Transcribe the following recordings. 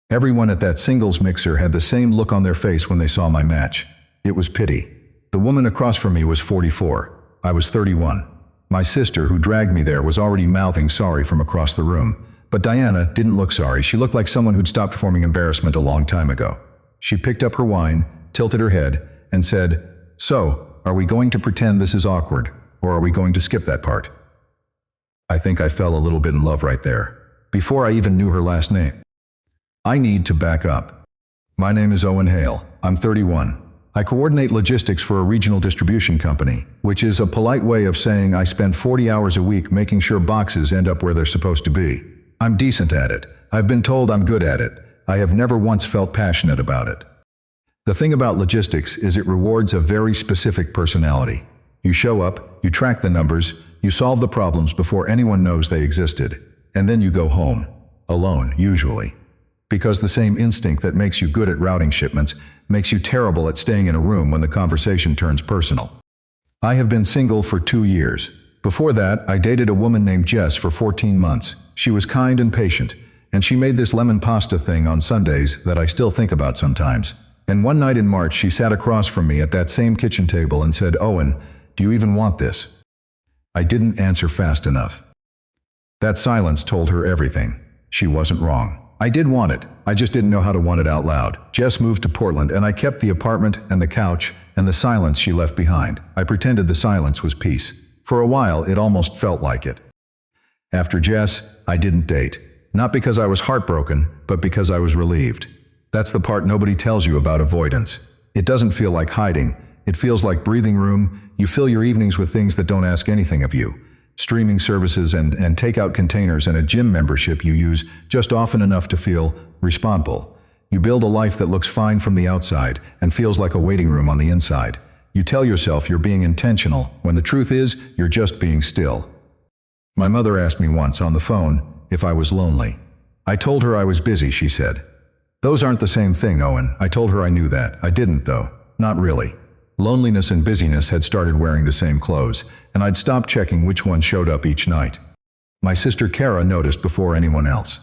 Everyone at that singles mixer had the same look on their face when they saw my match. It was pity. The woman across from me was 44. I was 31. My sister, who dragged me there, was already mouthing sorry from across the room. But Diana didn't look sorry. She looked like someone who'd stopped performing embarrassment a long time ago. She picked up her wine, tilted her head, and said, "So, are we going to pretend this is awkward, or are we going to skip that part?" I think I fell a little bit in love right there, before I even knew her last name. I need to back up. My name is Owen Hale. I'm 31. I coordinate logistics for a regional distribution company, which is a polite way of saying I spend 40 hours a week making sure boxes end up where they're supposed to be. I'm decent at it. I've been told I'm good at it. I have never once felt passionate about it. The thing about logistics is it rewards a very specific personality. You show up, you track the numbers, you solve the problems before anyone knows they existed, and then you go home. Alone, usually. Because the same instinct that makes you good at routing shipments makes you terrible at staying in a room when the conversation turns personal. I have been single for 2 years. Before that, I dated a woman named Jess for 14 months. She was kind and patient, and she made this lemon pasta thing on Sundays that I still think about sometimes. And one night in March, she sat across from me at that same kitchen table and said, "Owen, do you even want this?" I didn't answer fast enough. That silence told her everything. She wasn't wrong. I did want it. I just didn't know how to want it out loud. Jess moved to Portland, and I kept the apartment and the couch and the silence she left behind. I pretended the silence was peace. For a while, it almost felt like it. After Jess, I didn't date. Not because I was heartbroken, but because I was relieved. That's the part nobody tells you about avoidance. It doesn't feel like hiding. It feels like breathing room. You fill your evenings with things that don't ask anything of you. Streaming services and takeout containers and a gym membership you use just often enough to feel responsible. You build a life that looks fine from the outside and feels like a waiting room on the inside. You tell yourself you're being intentional, when the truth is, you're just being still. My mother asked me once on the phone if I was lonely. I told her I was busy, she said. "Those aren't the same thing, Owen." I told her I knew that. I didn't, though. Not really. Loneliness and busyness had started wearing the same clothes, and I'd stopped checking which one showed up each night. My sister Kara noticed before anyone else.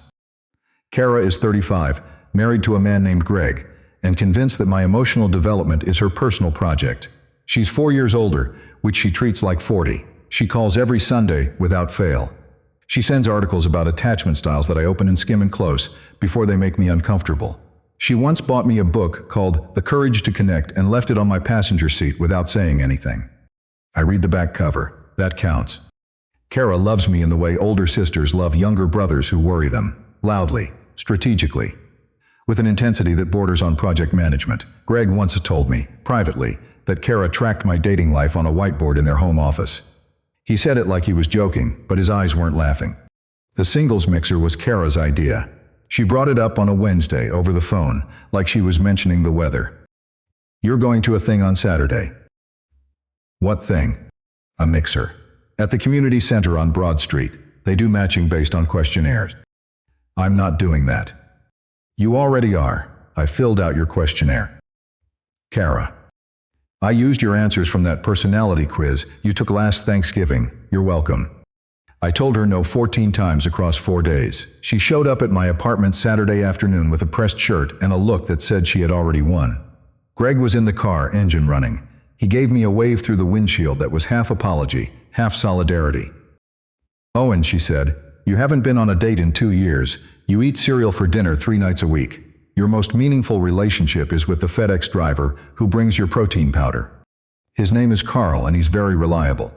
Kara is 35, married to a man named Greg, and convinced that my emotional development is her personal project. She's 4 years older, which she treats like 40. She calls every Sunday without fail. She sends articles about attachment styles that I open and skim and close before they make me uncomfortable. She once bought me a book called The Courage to Connect and left it on my passenger seat without saying anything. I read the back cover. That counts. Kara loves me in the way older sisters love younger brothers who worry them. Loudly, strategically, with an intensity that borders on project management. Greg once told me, privately, that Kara tracked my dating life on a whiteboard in their home office. He said it like he was joking, but his eyes weren't laughing. The singles mixer was Kara's idea. She brought it up on a Wednesday over the phone, like she was mentioning the weather. "You're going to a thing on Saturday." "What thing?" "A mixer. At the community center on Broad Street. They do matching based on questionnaires." "I'm not doing that." "You already are. I filled out your questionnaire." Kara. "I used your answers from that personality quiz you took last Thanksgiving. You're welcome." I told her no 14 times across 4 days. She showed up at my apartment Saturday afternoon with a pressed shirt and a look that said she had already won. Greg was in the car, engine running. He gave me a wave through the windshield that was half apology, half solidarity. "Owen," she said, "you haven't been on a date in 2 years. You eat cereal for dinner 3 nights a week. Your most meaningful relationship is with the FedEx driver who brings your protein powder. His name is Carl and he's very reliable."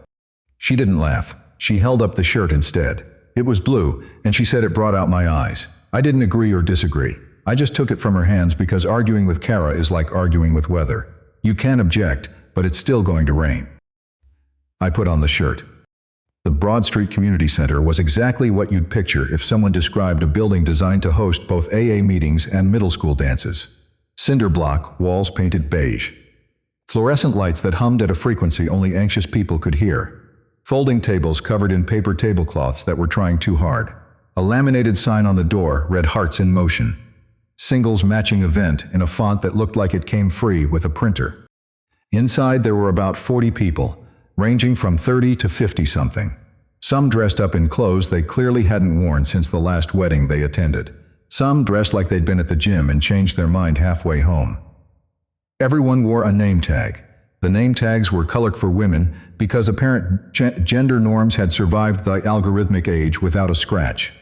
She didn't laugh. She held up the shirt instead. It was blue, and she said it brought out my eyes. I didn't agree or disagree. I just took it from her hands because arguing with Kara is like arguing with weather. You can object, but it's still going to rain. I put on the shirt. The Broad Street Community Center was exactly what you'd picture if someone described a building designed to host both AA meetings and middle school dances. Cinder block, walls painted beige. Fluorescent lights that hummed at a frequency only anxious people could hear. Folding tables covered in paper tablecloths that were trying too hard. A laminated sign on the door read "Hearts in Motion." Singles matching event in a font that looked like it came free with a printer. Inside there were about 40 people, ranging from 30 to 50-something. Some dressed up in clothes they clearly hadn't worn since the last wedding they attended. Some dressed like they'd been at the gym and changed their mind halfway home. Everyone wore a name tag. The name tags were colored for women because apparent gender norms had survived the algorithmic age without a scratch.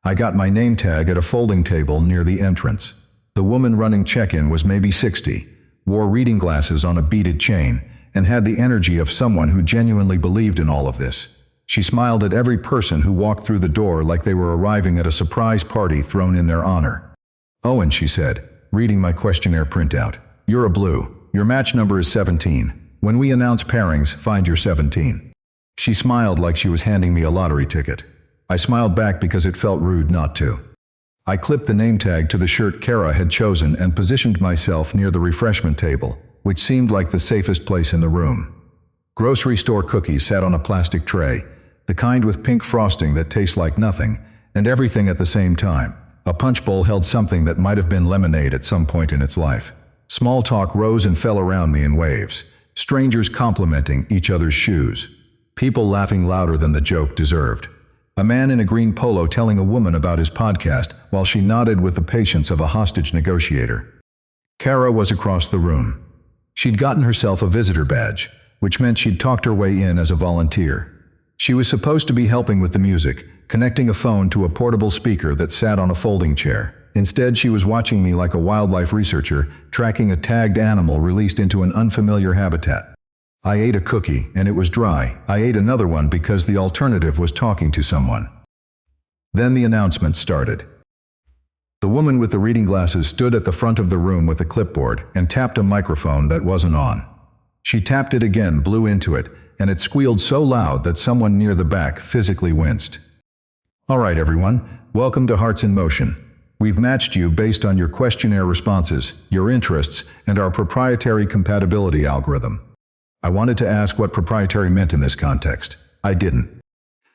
I got my name tag at a folding table near the entrance. The woman running check-in was maybe 60, wore reading glasses on a beaded chain, and had the energy of someone who genuinely believed in all of this. She smiled at every person who walked through the door like they were arriving at a surprise party thrown in their honor. "Owen," she said, reading my questionnaire printout. "You're a blue. Your match number is 17. When we announce pairings, find your 17. She smiled like she was handing me a lottery ticket. I smiled back because it felt rude not to. I clipped the name tag to the shirt Kara had chosen and positioned myself near the refreshment table, which seemed like the safest place in the room. Grocery store cookies sat on a plastic tray, the kind with pink frosting that tastes like nothing, and everything at the same time. A punch bowl held something that might have been lemonade at some point in its life. Small talk rose and fell around me in waves. Strangers complimenting each other's shoes. People laughing louder than the joke deserved. A man in a green polo telling a woman about his podcast while she nodded with the patience of a hostage negotiator. Kara was across the room. She'd gotten herself a visitor badge, which meant she'd talked her way in as a volunteer. She was supposed to be helping with the music, connecting a phone to a portable speaker that sat on a folding chair. Instead, she was watching me like a wildlife researcher, tracking a tagged animal released into an unfamiliar habitat. I ate a cookie, and it was dry. I ate another one because the alternative was talking to someone. Then the announcement started. The woman with the reading glasses stood at the front of the room with a clipboard and tapped a microphone that wasn't on. She tapped it again, blew into it, and it squealed so loud that someone near the back physically winced. "All right, everyone, welcome to Hearts in Motion. We've matched you based on your questionnaire responses, your interests, and our proprietary compatibility algorithm." I wanted to ask what proprietary meant in this context. I didn't.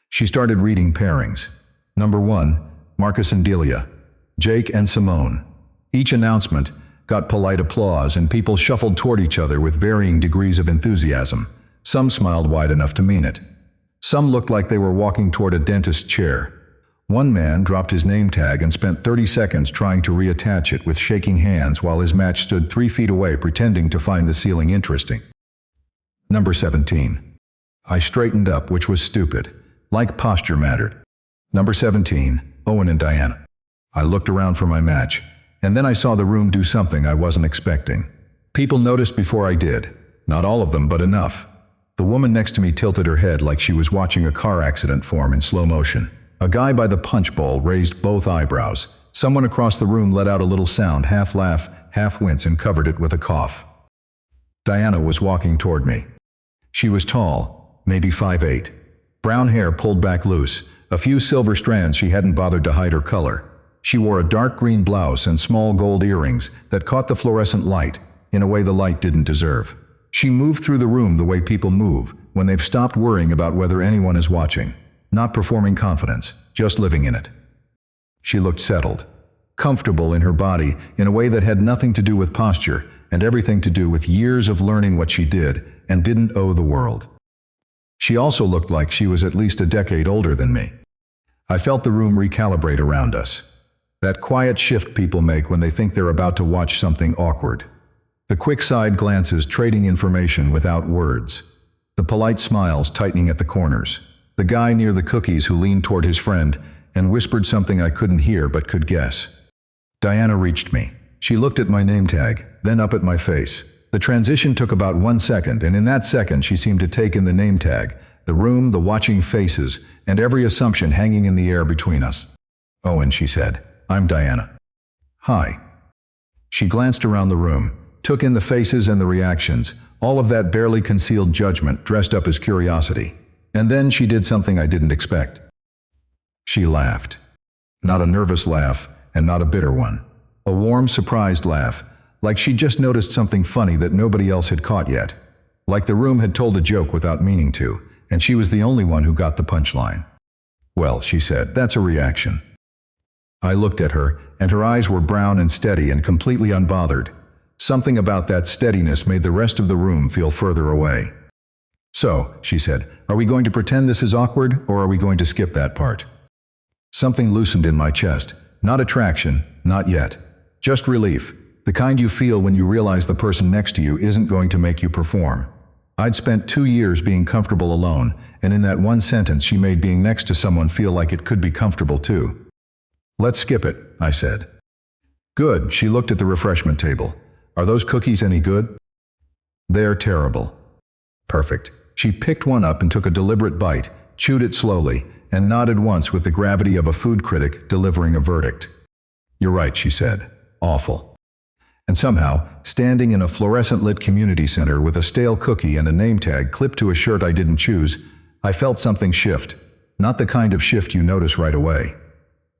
She started reading pairings. Number 1, Marcus and Delia. Jake and Simone. Each announcement got polite applause and people shuffled toward each other with varying degrees of enthusiasm. Some smiled wide enough to mean it. Some looked like they were walking toward a dentist's chair. One man dropped his name tag and spent 30 seconds trying to reattach it with shaking hands while his match stood 3 feet away pretending to find the ceiling interesting. Number 17. I straightened up, which was stupid. Like posture mattered. Number 17, Owen and Diana. I looked around for my match, and then I saw the room do something I wasn't expecting. People noticed before I did. Not all of them, but enough. The woman next to me tilted her head like she was watching a car accident form in slow motion. A guy by the punch bowl raised both eyebrows. Someone across the room let out a little sound, half laugh, half wince, and covered it with a cough. Diana was walking toward me. She was tall, maybe 5'8". Brown hair pulled back loose, a few silver strands she hadn't bothered to hide her color. She wore a dark green blouse and small gold earrings that caught the fluorescent light in a way the light didn't deserve. She moved through the room the way people move when they've stopped worrying about whether anyone is watching. Not performing confidence, just living in it. She looked settled, comfortable in her body in a way that had nothing to do with posture and everything to do with years of learning what she did and didn't owe the world. She also looked like she was at least a decade older than me. I felt the room recalibrate around us. That quiet shift people make when they think they're about to watch something awkward. The quick side glances trading information without words. The polite smiles tightening at the corners. The guy near the cookies who leaned toward his friend and whispered something I couldn't hear but could guess. Diana reached me. She looked at my name tag, then up at my face. The transition took about 1 second, and in that second she seemed to take in the name tag, the room, the watching faces, and every assumption hanging in the air between us. "Owen," she said. "I'm Diana." "Hi." She glanced around the room, took in the faces and the reactions, all of that barely concealed judgment dressed up as curiosity. And then she did something I didn't expect. She laughed. Not a nervous laugh, and not a bitter one. A warm, surprised laugh, like she'd just noticed something funny that nobody else had caught yet. Like the room had told a joke without meaning to, and she was the only one who got the punchline. "Well," she said, "that's a reaction." I looked at her, and her eyes were brown and steady and completely unbothered. Something about that steadiness made the rest of the room feel further away. "So," she said, "are we going to pretend this is awkward, or are we going to skip that part?" Something loosened in my chest, Not attraction, not yet. Just relief. The kind you feel when you realize the person next to you isn't going to make you perform. I'd spent 2 years being comfortable alone, and in that one sentence she made being next to someone feel like it could be comfortable too. Let's skip it, I said. Good, she looked at the refreshment table. Are those cookies any good? They're terrible. Perfect. She picked one up and took a deliberate bite, chewed it slowly, and nodded once with the gravity of a food critic delivering a verdict. You're right, she said. Awful. And somehow, standing in a fluorescent-lit community center with a stale cookie and a name tag clipped to a shirt I didn't choose, I felt something shift. Not the kind of shift you notice right away.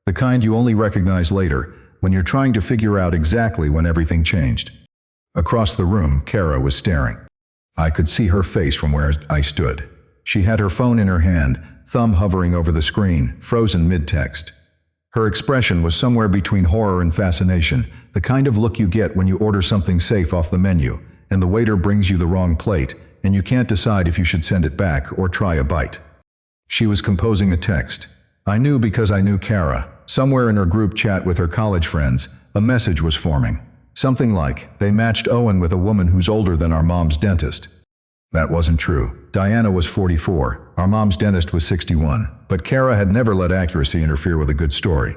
The kind you only recognize later, when you're trying to figure out exactly when everything changed. Across the room, Kara was staring. I could see her face from where I stood. She had her phone in her hand, thumb hovering over the screen, frozen mid-text. Her expression was somewhere between horror and fascination, the kind of look you get when you order something safe off the menu, and the waiter brings you the wrong plate, and you can't decide if you should send it back or try a bite. She was composing a text. I knew because I knew Kara. Somewhere in her group chat with her college friends, a message was forming. Something like, they matched Owen with a woman who's older than our mom's dentist. That wasn't true. Diana was 44, our mom's dentist was 61, but Kara had never let accuracy interfere with a good story.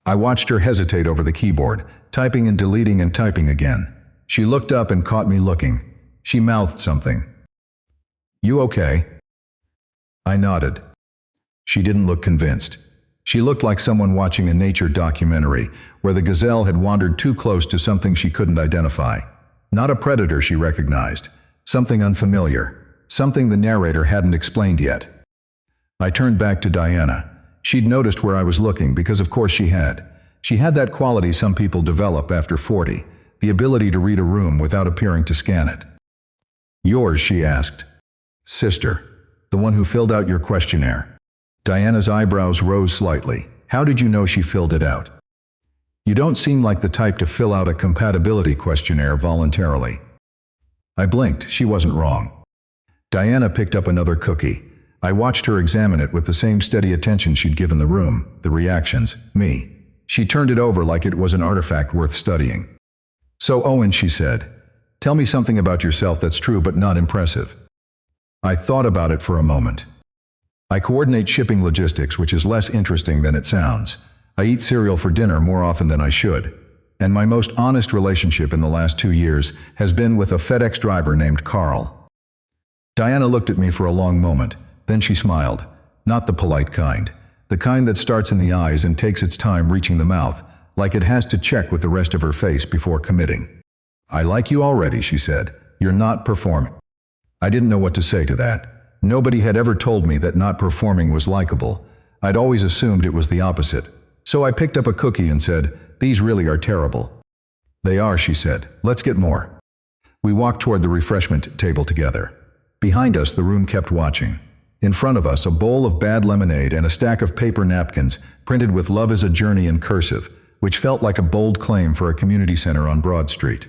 I watched her hesitate over the keyboard, typing and deleting and typing again. She looked up and caught me looking. She mouthed something. You okay? I nodded. She didn't look convinced. She looked like someone watching a nature documentary, where the gazelle had wandered too close to something she couldn't identify. Not a predator she recognized. Something unfamiliar. Something the narrator hadn't explained yet. I turned back to Diana. She'd noticed where I was looking because of course she had. She had that quality some people develop after 40, the ability to read a room without appearing to scan it. Yours, she asked. Sister. The one who filled out your questionnaire. Diana's eyebrows rose slightly. How did you know she filled it out? You don't seem like the type to fill out a compatibility questionnaire voluntarily. I blinked. She wasn't wrong. Diana picked up another cookie. I watched her examine it with the same steady attention she'd given the room, the reactions, me. She turned it over like it was an artifact worth studying. So Owen, she said, tell me something about yourself that's true but not impressive. I thought about it for a moment. I coordinate shipping logistics, which is less interesting than it sounds. I eat cereal for dinner more often than I should. And my most honest relationship in the last 2 years has been with a FedEx driver named Carl. Diana looked at me for a long moment. Then she smiled. Not the polite kind. The kind that starts in the eyes and takes its time reaching the mouth, like it has to check with the rest of her face before committing. I like you already, she said. You're not performing. I didn't know what to say to that. Nobody had ever told me that not performing was likable. I'd always assumed it was the opposite. So I picked up a cookie and said, these really are terrible. They are, she said. Let's get more. We walked toward the refreshment table together. Behind us, the room kept watching. In front of us, a bowl of bad lemonade and a stack of paper napkins printed with "Love is a Journey" in cursive, which felt like a bold claim for a community center on Broad Street.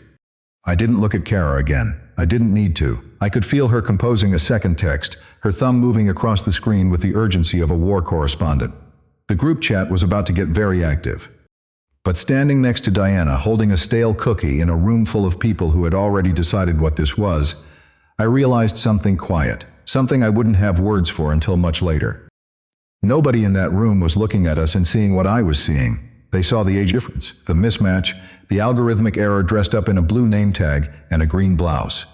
I didn't look at Kara again. I didn't need to. I could feel her composing a second text, her thumb moving across the screen with the urgency of a war correspondent. The group chat was about to get very active. But standing next to Diana, holding a stale cookie in a room full of people who had already decided what this was, I realized something quiet, something I wouldn't have words for until much later. Nobody in that room was looking at us and seeing what I was seeing. They saw the age difference, the mismatch, the algorithmic error dressed up in a blue name tag and a green blouse.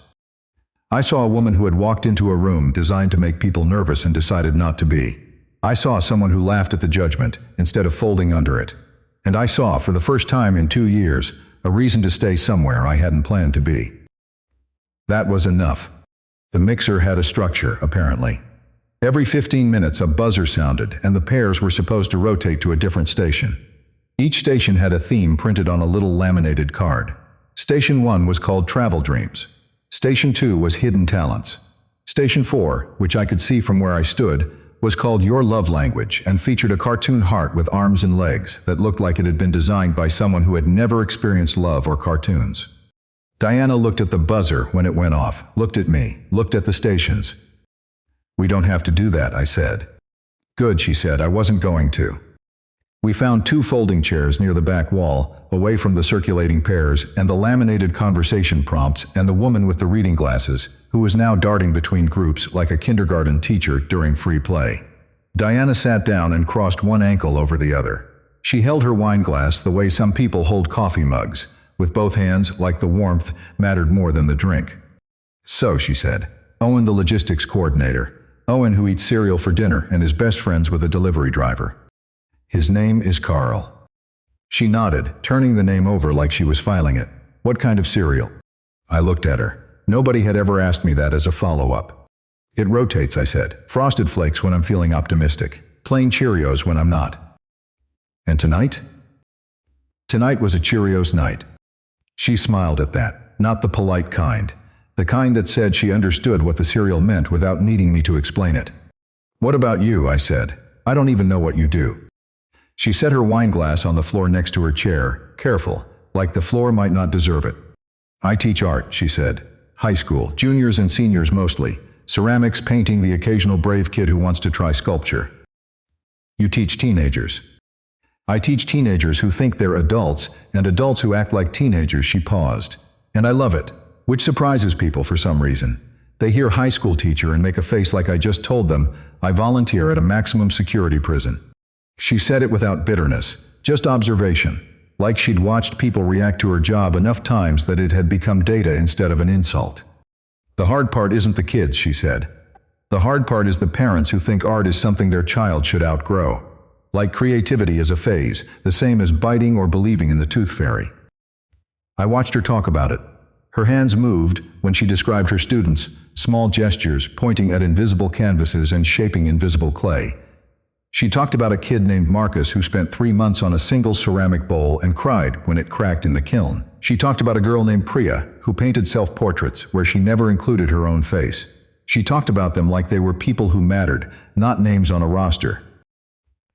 I saw a woman who had walked into a room designed to make people nervous and decided not to be. I saw someone who laughed at the judgment instead of folding under it. And I saw, for the first time in 2 years, a reason to stay somewhere I hadn't planned to be. That was enough. The mixer had a structure, apparently. Every 15 minutes a buzzer sounded, and the pairs were supposed to rotate to a different station. Each station had a theme printed on a little laminated card. Station 1 was called Travel Dreams. Station 2 was Hidden Talents. Station 4, which I could see from where I stood, was called Your Love Language and featured a cartoon heart with arms and legs that looked like it had been designed by someone who had never experienced love or cartoons. Diana looked at the buzzer when it went off, looked at me, looked at the stations. We don't have to do that, I said. Good, she said. I wasn't going to. We found 2 folding chairs near the back wall, away from the circulating pairs and the laminated conversation prompts and the woman with the reading glasses, who was now darting between groups like a kindergarten teacher during free play. Diana sat down and crossed one ankle over the other. She held her wine glass the way some people hold coffee mugs, with both hands like the warmth mattered more than the drink. "So," she said, "Owen the logistics coordinator. Owen who eats cereal for dinner and is best friends with a delivery driver. His name is Carl." She nodded, turning the name over like she was filing it. "What kind of cereal?" I looked at her. Nobody had ever asked me that as a follow-up. "It rotates," I said. "Frosted Flakes when I'm feeling optimistic. Plain Cheerios when I'm not." "And tonight?" "Tonight was a Cheerios night." She smiled at that, not the polite kind. The kind that said she understood what the cereal meant without needing me to explain it. "What about you?" I said. "I don't even know what you do." She set her wine glass on the floor next to her chair, careful, like the floor might not deserve it. "I teach art," she said. "High school, juniors and seniors mostly. Ceramics, painting, the occasional brave kid who wants to try sculpture." "You teach teenagers." "I teach teenagers who think they're adults and adults who act like teenagers." She paused. "And I love it, which surprises people for some reason. They hear high school teacher and make a face like I just told them I volunteer at a maximum security prison." She said it without bitterness, just observation, like she'd watched people react to her job enough times that it had become data instead of an insult. "The hard part isn't the kids," she said. "The hard part is the parents who think art is something their child should outgrow. Like creativity is a phase, the same as biting or believing in the tooth fairy." I watched her talk about it. Her hands moved when she described her students, small gestures pointing at invisible canvases and shaping invisible clay. She talked about a kid named Marcus who spent 3 months on a single ceramic bowl and cried when it cracked in the kiln. She talked about a girl named Priya who painted self-portraits where she never included her own face. She talked about them like they were people who mattered, not names on a roster.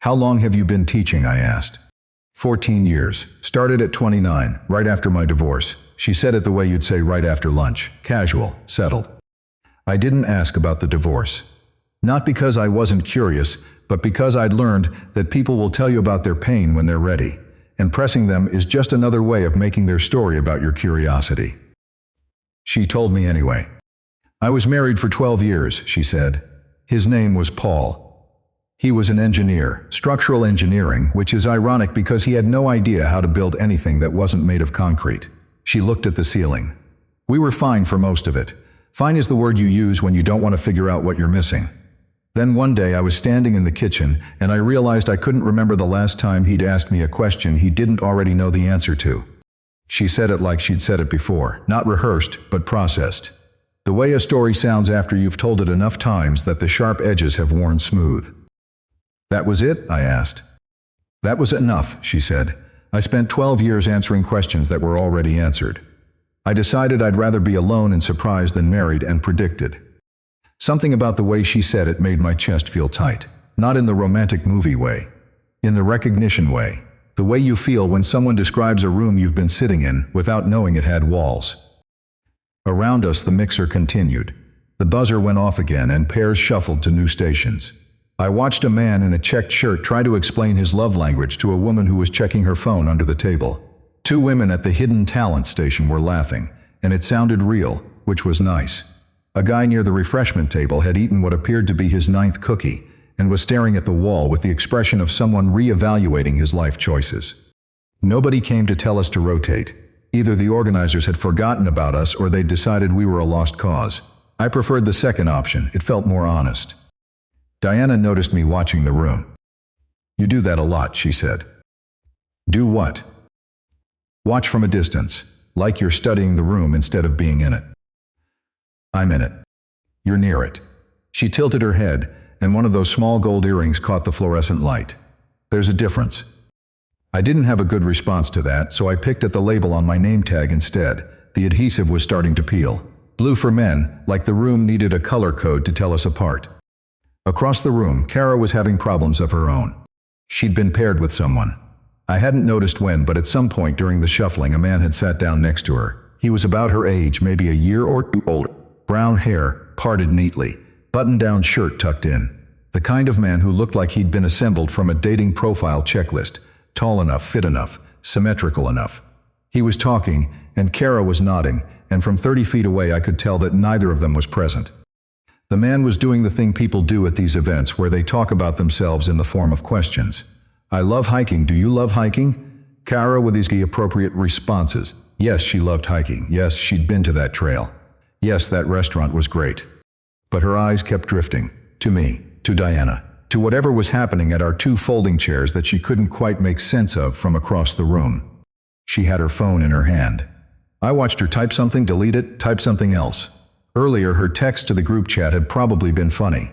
"How long have you been teaching?" I asked. 14 years. Started at 29, right after my divorce." She said it the way you'd say right after lunch. Casual, settled. I didn't ask about the divorce. Not because I wasn't curious, but because I'd learned that people will tell you about their pain when they're ready, and pressing them is just another way of making their story about your curiosity. She told me anyway. "I was married for 12 years, she said. His name was Paul. He was an engineer, structural engineering, which is ironic because he had no idea how to build anything that wasn't made of concrete." She looked at the ceiling. "We were fine for most of it. Fine is the word you use when you don't want to figure out what you're missing. Then one day I was standing in the kitchen and I realized I couldn't remember the last time he'd asked me a question he didn't already know the answer to." She said it like she'd said it before, not rehearsed, but processed. The way a story sounds after you've told it enough times that the sharp edges have worn smooth. "That was it?" I asked. "That was enough," she said. "I spent 12 years answering questions that were already answered. I decided I'd rather be alone and surprised than married and predicted." Something about the way she said it made my chest feel tight. Not in the romantic movie way. In the recognition way. The way you feel when someone describes a room you've been sitting in without knowing it had walls. Around us the mixer continued. The buzzer went off again and pairs shuffled to new stations. I watched a man in a checked shirt try to explain his love language to a woman who was checking her phone under the table. 2 women at the hidden talent station were laughing, and it sounded real, which was nice. A guy near the refreshment table had eaten what appeared to be his 9th cookie and was staring at the wall with the expression of someone re-evaluating his life choices. Nobody came to tell us to rotate. Either the organizers had forgotten about us or they'd decided we were a lost cause. I preferred the second option. It felt more honest. Diana noticed me watching the room. "You do that a lot," she said. "Do what?" "Watch from a distance, like you're studying the room instead of being in it." "I'm in it. You're near it." She tilted her head, and one of those small gold earrings caught the fluorescent light. "There's a difference." I didn't have a good response to that, so I picked at the label on my name tag instead. The adhesive was starting to peel. Blue for men, like the room needed a color code to tell us apart. Across the room, Kara was having problems of her own. She'd been paired with someone. I hadn't noticed when, but at some point during the shuffling, a man had sat down next to her. He was about her age, maybe a year or 2 older. Brown hair, parted neatly, button-down shirt tucked in. The kind of man who looked like he'd been assembled from a dating profile checklist. Tall enough, fit enough, symmetrical enough. He was talking, and Kara was nodding, and from 30 feet away I could tell that neither of them was present. The man was doing the thing people do at these events where they talk about themselves in the form of questions. I love hiking. Do you love hiking? Kara with his appropriate responses. Yes, she loved hiking. Yes, she'd been to that trail. Yes, that restaurant was great. But her eyes kept drifting. To me, to Diana, to whatever was happening at our two folding chairs that she couldn't quite make sense of from across the room. She had her phone in her hand. I watched her type something, delete it, type something else. Earlier, her text to the group chat had probably been funny.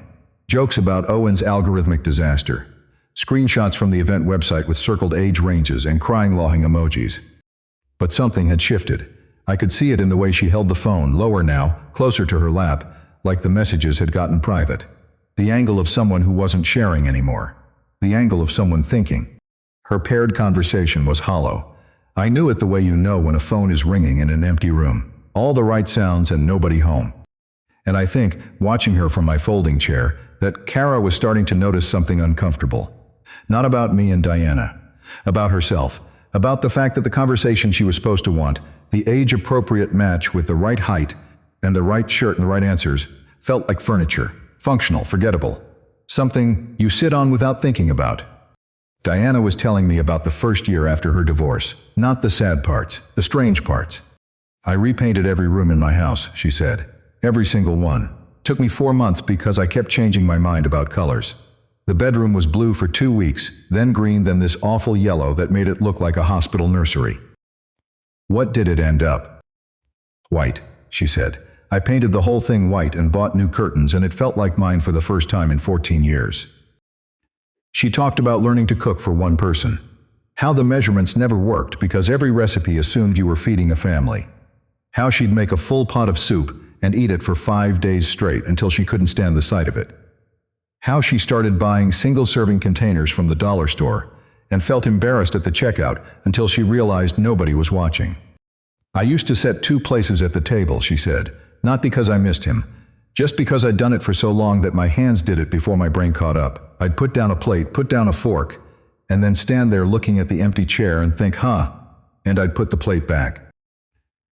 Jokes about Owen's algorithmic disaster. Screenshots from the event website with circled age ranges and crying laughing emojis. But something had shifted. I could see it in the way she held the phone, lower now, closer to her lap, like the messages had gotten private. The angle of someone who wasn't sharing anymore. The angle of someone thinking. Her paired conversation was hollow. I knew it the way you know when a phone is ringing in an empty room. All the right sounds and nobody home. And I think, watching her from my folding chair, that Kara was starting to notice something uncomfortable. Not about me and Diana. About herself. About the fact that the conversation she was supposed to want, the age-appropriate match with the right height and the right shirt and the right answers, felt like furniture. Functional, forgettable. Something you sit on without thinking about. Diana was telling me about the first year after her divorce. Not the sad parts, the strange parts. I repainted every room in my house, she said. Every single one. Took me 4 months because I kept changing my mind about colors. The bedroom was blue for 2 weeks, then green, then this awful yellow that made it look like a hospital nursery. What did it end up? White, she said. I painted the whole thing white and bought new curtains, and it felt like mine for the first time in 14 years. She talked about learning to cook for one person. How the measurements never worked because every recipe assumed you were feeding a family. How she'd make a full pot of soup and eat it for 5 days straight until she couldn't stand the sight of it. How she started buying single-serving containers from the dollar store and felt embarrassed at the checkout until she realized nobody was watching. I used to set 2 places at the table, she said, not because I missed him, just because I'd done it for so long that my hands did it before my brain caught up. I'd put down a plate, put down a fork, and then stand there looking at the empty chair and think, and I'd put the plate back.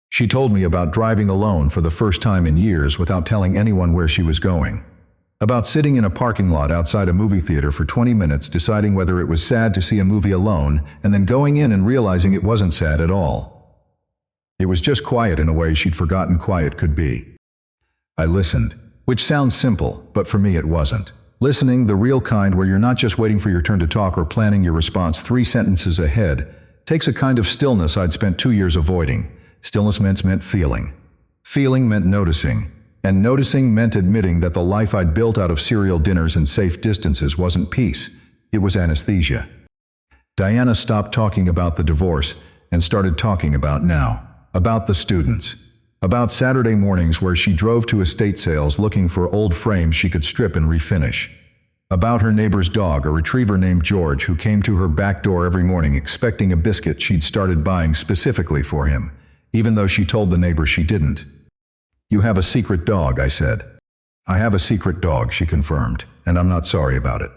She told me about driving alone for the first time in years without telling anyone where she was going. About sitting in a parking lot outside a movie theater for 20 minutes deciding whether it was sad to see a movie alone and then going in and realizing it wasn't sad at all. It was just quiet in a way she'd forgotten quiet could be. I listened, which sounds simple, but for me it wasn't. Listening, the real kind where you're not just waiting for your turn to talk or planning your response 3 sentences ahead, takes a kind of stillness I'd spent 2 years avoiding. Stillness meant feeling. Feeling meant noticing. And noticing meant admitting that the life I'd built out of serial dinners and safe distances wasn't peace. It was anesthesia. Diana stopped talking about the divorce and started talking about now. About the students. About Saturday mornings where she drove to estate sales looking for old frames she could strip and refinish. About her neighbor's dog, a retriever named George, who came to her back door every morning expecting a biscuit she'd started buying specifically for him, even though she told the neighbor she didn't. You have a secret dog, I said. I have a secret dog, she confirmed, and I'm not sorry about it.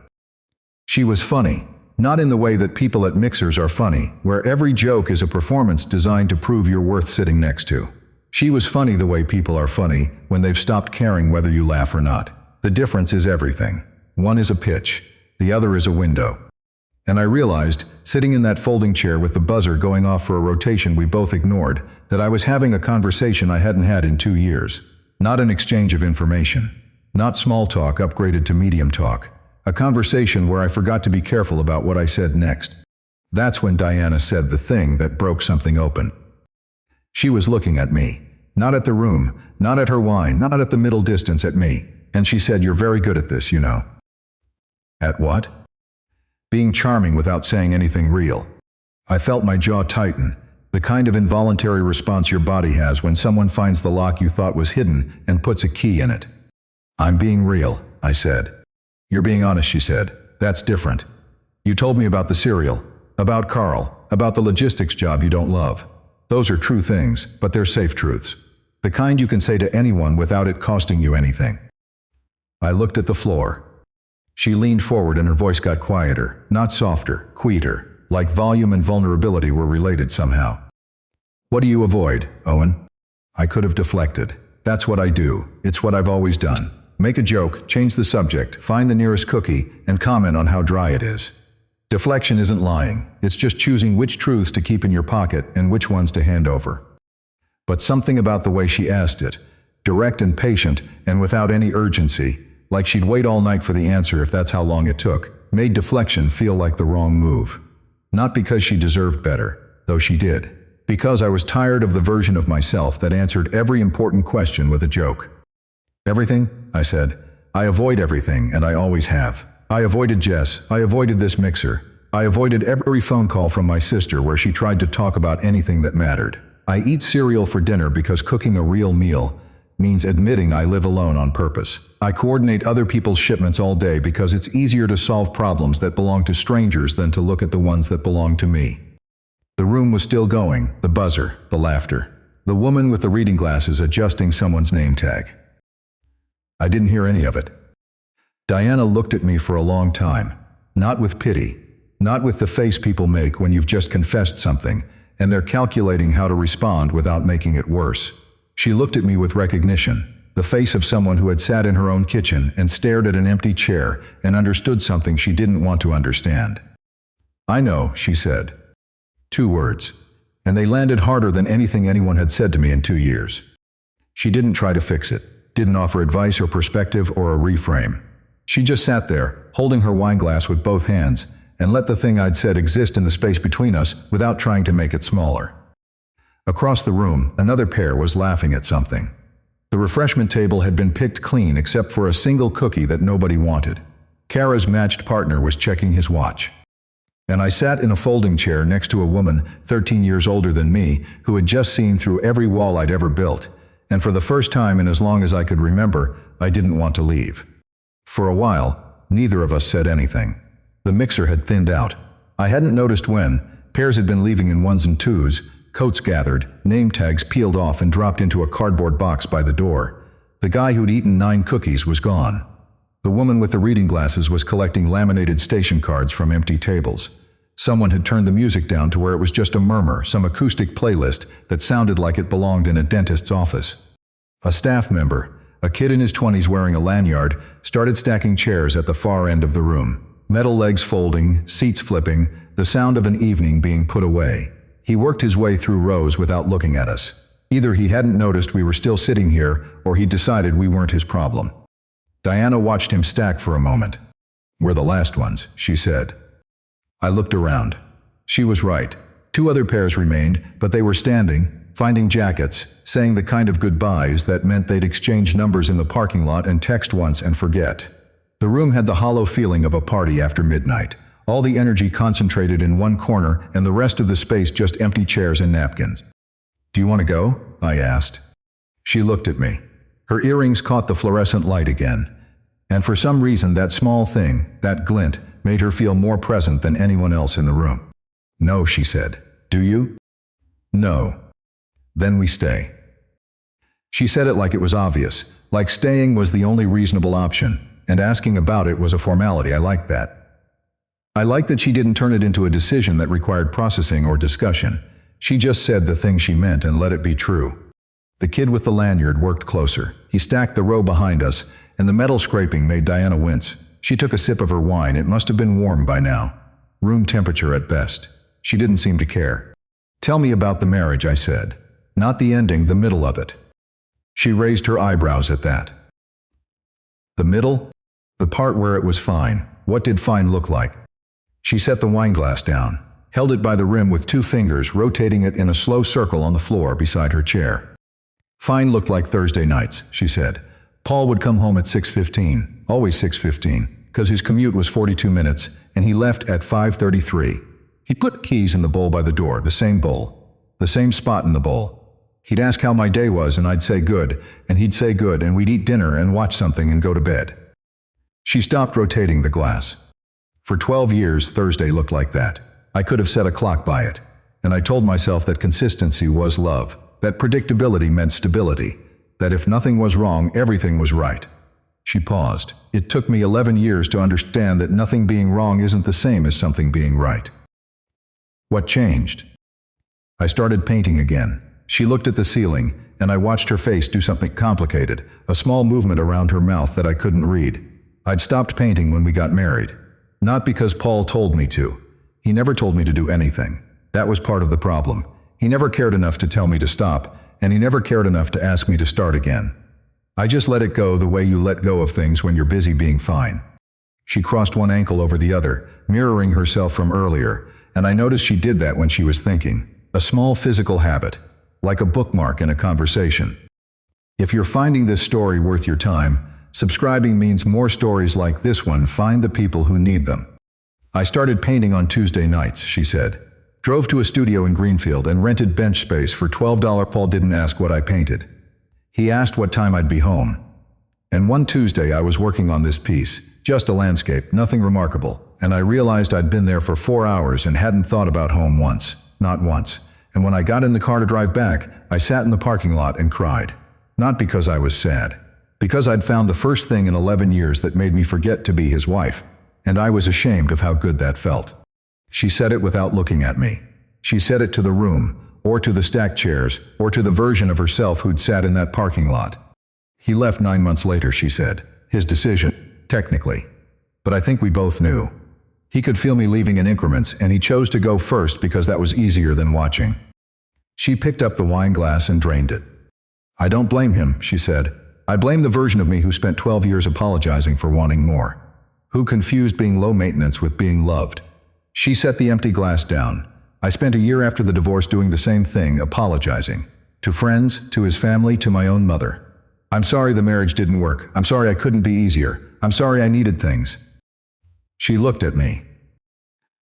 She was funny, not in the way that people at mixers are funny, where every joke is a performance designed to prove you're worth sitting next to. She was funny the way people are funny when they've stopped caring whether you laugh or not. The difference is everything. One is a pitch, the other is a window. And I realized, sitting in that folding chair with the buzzer going off for a rotation we both ignored, that I was having a conversation I hadn't had in 2 years. Not an exchange of information. Not small talk upgraded to medium talk. A conversation where I forgot to be careful about what I said next. That's when Diana said the thing that broke something open. She was looking at me. Not at the room, not at her wine, not at the middle distance, at me. And she said, "You're very good at this, you know." At what? Being charming without saying anything real. I felt my jaw tighten, the kind of involuntary response your body has when someone finds the lock you thought was hidden and puts a key in it. "I'm being real," I said. "You're being honest," she said. "That's different. You told me about the cereal, about Carl, about the logistics job you don't love. Those are true things, but they're safe truths. The kind you can say to anyone without it costing you anything." I looked at the floor. She leaned forward and her voice got quieter, not softer, quieter, like volume and vulnerability were related somehow. What do you avoid, Owen? I could have deflected. That's what I do. It's what I've always done. Make a joke, change the subject, find the nearest cookie, and comment on how dry it is. Deflection isn't lying. It's just choosing which truths to keep in your pocket and which ones to hand over. But something about the way she asked it, direct and patient and without any urgency, like she'd wait all night for the answer if that's how long it took, made deflection feel like the wrong move. Not because she deserved better, though she did. Because I was tired of the version of myself that answered every important question with a joke. Everything, I said. I avoid everything, and I always have. I avoided Jess. I avoided this mixer. I avoided every phone call from my sister where she tried to talk about anything that mattered. I eat cereal for dinner because cooking a real meal means admitting I live alone on purpose. I coordinate other people's shipments all day because it's easier to solve problems that belong to strangers than to look at the ones that belong to me. The room was still going, the buzzer, the laughter. The woman with the reading glasses adjusting someone's name tag. I didn't hear any of it. Diana looked at me for a long time, not with pity, not with the face people make when you've just confessed something, and they're calculating how to respond without making it worse. She looked at me with recognition, the face of someone who had sat in her own kitchen and stared at an empty chair and understood something she didn't want to understand. I know, she said. 2 words, and they landed harder than anything anyone had said to me in 2 years. She didn't try to fix it, didn't offer advice or perspective or a reframe. She just sat there, holding her wine glass with both hands, and let the thing I'd said exist in the space between us without trying to make it smaller. Across the room, another pair was laughing at something. The refreshment table had been picked clean except for a single cookie that nobody wanted. Kara's matched partner was checking his watch. And I sat in a folding chair next to a woman 13 years older than me who had just seen through every wall I'd ever built, and for the first time in as long as I could remember, I didn't want to leave. For a while, neither of us said anything. The mixer had thinned out. I hadn't noticed when. Pairs had been leaving in 1s and 2s, coats gathered, name tags peeled off and dropped into a cardboard box by the door. The guy who'd eaten 9 cookies was gone. The woman with the reading glasses was collecting laminated station cards from empty tables. Someone had turned the music down to where it was just a murmur, some acoustic playlist that sounded like it belonged in a dentist's office. A staff member, a kid in his 20s wearing a lanyard, started stacking chairs at the far end of the room. Metal legs folding, seats flipping, the sound of an evening being put away. He worked his way through rows without looking at us. Either he hadn't noticed we were still sitting here, or he decided we weren't his problem. Diana watched him stack for a moment. "We're the last ones," she said. I looked around. She was right. 2 other pairs remained, but they were standing, finding jackets, saying the kind of goodbyes that meant they'd exchange numbers in the parking lot and text once and forget. The room had the hollow feeling of a party after midnight. All the energy concentrated in one corner and the rest of the space just empty chairs and napkins. "Do you want to go?" I asked. She looked at me. Her earrings caught the fluorescent light again. And for some reason that small thing, that glint, made her feel more present than anyone else in the room. "No," she said. "Do you?" "No." "Then we stay." She said it like it was obvious, like staying was the only reasonable option, and asking about it was a formality. I liked that. I liked that she didn't turn it into a decision that required processing or discussion. She just said the thing she meant and let it be true. The kid with the lanyard worked closer. He stacked the row behind us, and the metal scraping made Diana wince. She took a sip of her wine. It must have been warm by now. Room temperature at best. She didn't seem to care. "Tell me about the marriage," I said. "Not the ending, the middle of it." She raised her eyebrows at that. "The middle? The part where it was fine. What did fine look like?" She set the wineglass down, held it by the rim with 2 fingers, rotating it in a slow circle on the floor beside her chair. "Fine looked like Thursday nights," she said. "Paul would come home at 6:15, always 6:15, because his commute was 42 minutes, and he left at 5:33. He'd put keys in the bowl by the door, the same bowl, the same spot in the bowl. He'd ask how my day was, and I'd say good, and he'd say good, and we'd eat dinner and watch something and go to bed." She stopped rotating the glass. For 12 years, Thursday looked like that. I could have set a clock by it, and I told myself that consistency was love, that predictability meant stability, that if nothing was wrong, everything was right. She paused. It took me 11 years to understand that nothing being wrong isn't the same as something being right. What changed? I started painting again. She looked at the ceiling, and I watched her face do something complicated, a small movement around her mouth that I couldn't read. I'd stopped painting when we got married. Not because Paul told me to. He never told me to do anything. That was part of the problem. He never cared enough to tell me to stop, and he never cared enough to ask me to start again. I just let it go the way you let go of things when you're busy being fine. She crossed one ankle over the other, mirroring herself from earlier, and I noticed she did that when she was thinking. A small physical habit, like a bookmark in a conversation. If you're finding this story worth your time, subscribing means more stories like this one find the people who need them. I started painting on Tuesday nights, she said. Drove to a studio in Greenfield and rented bench space for $12. Paul didn't ask what I painted. He asked what time I'd be home. And one Tuesday I was working on this piece, just a landscape, nothing remarkable, and I realized I'd been there for 4 hours and hadn't thought about home once, not once. And when I got in the car to drive back, I sat in the parking lot and cried. Not because I was sad. Because I'd found the first thing in 11 years that made me forget to be his wife. And I was ashamed of how good that felt. She said it without looking at me. She said it to the room, or to the stacked chairs, or to the version of herself who'd sat in that parking lot. He left 9 months later, she said. His decision, technically. But I think we both knew. He could feel me leaving in increments, and he chose to go first because that was easier than watching. She picked up the wine glass and drained it. I don't blame him, she said. I blame the version of me who spent 12 years apologizing for wanting more. Who confused being low maintenance with being loved. She set the empty glass down. I spent a year after the divorce doing the same thing, apologizing. To friends, to his family, to my own mother. I'm sorry the marriage didn't work. I'm sorry I couldn't be easier. I'm sorry I needed things. She looked at me.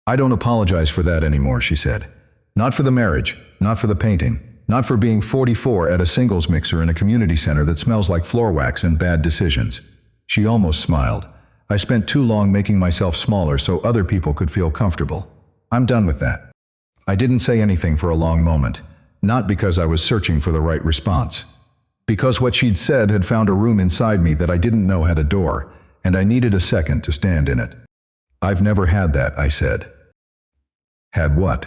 I don't apologize for that anymore, she said. Not for the marriage, not for the painting, not for being 44 at a singles mixer in a community center that smells like floor wax and bad decisions. She almost smiled. I spent too long making myself smaller so other people could feel comfortable. I'm done with that. I didn't say anything for a long moment, not because I was searching for the right response. Because what she'd said had found a room inside me that I didn't know had a door, and I needed a second to stand in it. I've never had that, I said. Had what?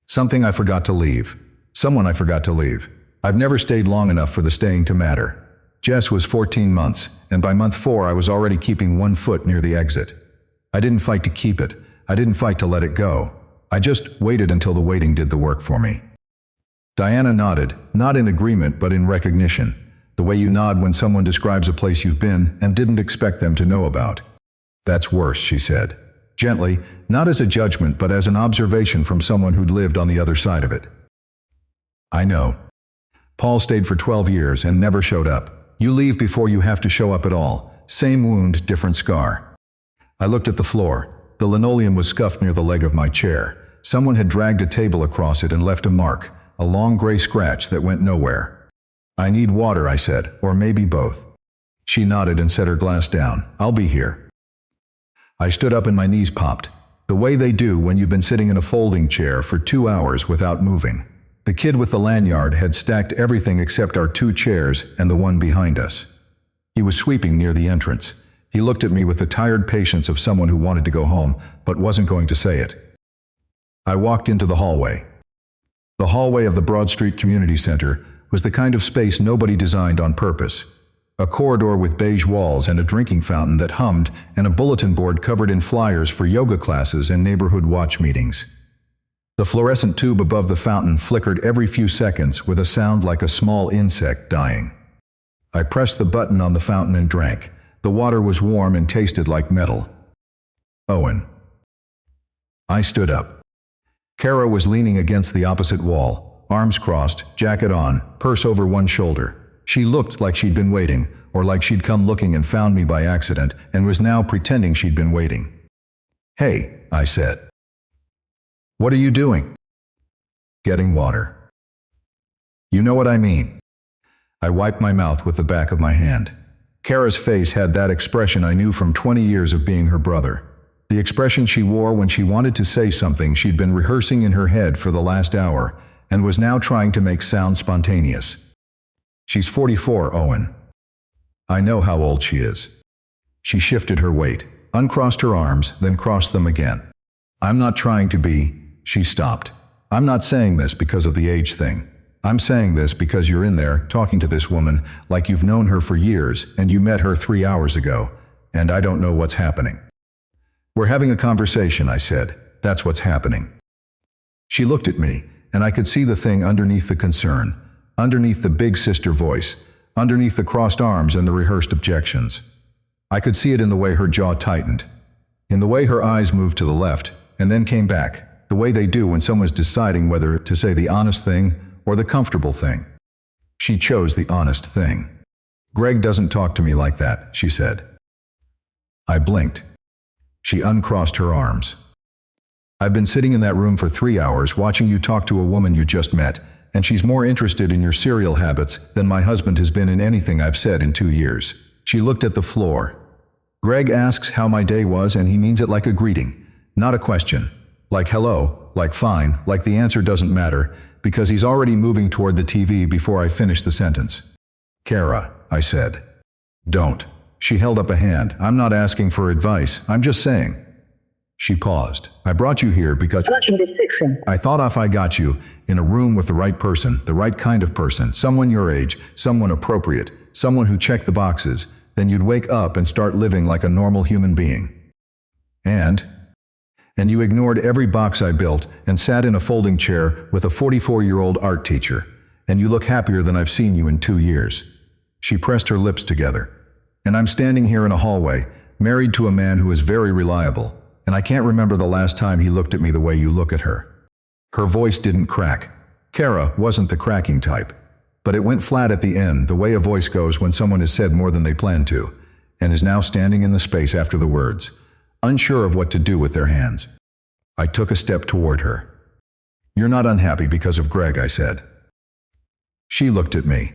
Something I forgot to leave. Someone I forgot to leave. I've never stayed long enough for the staying to matter. Jess was 14 months, and by month 4 I was already keeping 1 foot near the exit. I didn't fight to keep it. I didn't fight to let it go. I just waited until the waiting did the work for me. Diana nodded, not in agreement but in recognition, the way you nod when someone describes a place you've been and didn't expect them to know about. That's worse, she said. Gently, not as a judgment but as an observation from someone who'd lived on the other side of it. I know. Paul stayed for 12 years and never showed up. You leave before you have to show up at all. Same wound, different scar. I looked at the floor. The linoleum was scuffed near the leg of my chair. Someone had dragged a table across it and left a mark, a long gray scratch that went nowhere. I need water, I said, or maybe both. She nodded and set her glass down. I'll be here. I stood up and my knees popped, the way they do when you've been sitting in a folding chair for 2 hours without moving. The kid with the lanyard had stacked everything except our 2 chairs and the one behind us. He was sweeping near the entrance. He looked at me with the tired patience of someone who wanted to go home, but wasn't going to say it. I walked into the hallway. The hallway of the Broad Street Community Center was the kind of space nobody designed on purpose. A corridor with beige walls and a drinking fountain that hummed and a bulletin board covered in flyers for yoga classes and neighborhood watch meetings. The fluorescent tube above the fountain flickered every few seconds with a sound like a small insect dying. I pressed the button on the fountain and drank. The water was warm and tasted like metal. Owen. I stood up. Kara was leaning against the opposite wall, arms crossed, jacket on, purse over one shoulder. She looked like she'd been waiting, or like she'd come looking and found me by accident and was now pretending she'd been waiting. Hey, I said. What are you doing? Getting water. You know what I mean. I wiped my mouth with the back of my hand. Kara's face had that expression I knew from 20 years of being her brother. The expression she wore when she wanted to say something she'd been rehearsing in her head for the last hour and was now trying to make sound spontaneous. She's 44, Owen. I know how old she is. She shifted her weight, uncrossed her arms, then crossed them again. I'm not trying to be. She stopped. I'm not saying this because of the age thing. I'm saying this because you're in there talking to this woman like you've known her for years and you met her 3 hours ago, and I don't know what's happening. We're having a conversation, I said. That's what's happening. She looked at me, and I could see the thing underneath the concern, underneath the big sister voice, underneath the crossed arms and the rehearsed objections. I could see it in the way her jaw tightened, in the way her eyes moved to the left and then came back, the way they do when someone's deciding whether to say the honest thing or the comfortable thing. She chose the honest thing. Greg doesn't talk to me like that, she said. I blinked. She uncrossed her arms. I've been sitting in that room for 3 hours watching you talk to a woman you just met, and she's more interested in your cereal habits than my husband has been in anything I've said in 2 years. She looked at the floor. Greg asks how my day was, and he means it like a greeting, not a question. Like hello, like fine, like the answer doesn't matter, because he's already moving toward the TV before I finish the sentence. Kara, I said. Don't. She held up a hand. I'm not asking for advice. I'm just saying. She paused. I brought you here because I thought if I got you in a room with the right person, the right kind of person, someone your age, someone appropriate, someone who checked the boxes, then you'd wake up and start living like a normal human being. And you ignored every box I built and sat in a folding chair with a 44-year-old art teacher, and you look happier than I've seen you in 2 years. She pressed her lips together. And I'm standing here in a hallway, married to a man who is very reliable, and I can't remember the last time he looked at me the way you look at her. Her voice didn't crack. Kara wasn't the cracking type, but it went flat at the end, the way a voice goes when someone has said more than they planned to, and is now standing in the space after the words, unsure of what to do with their hands. I took a step toward her. You're not unhappy because of Greg, I said. She looked at me.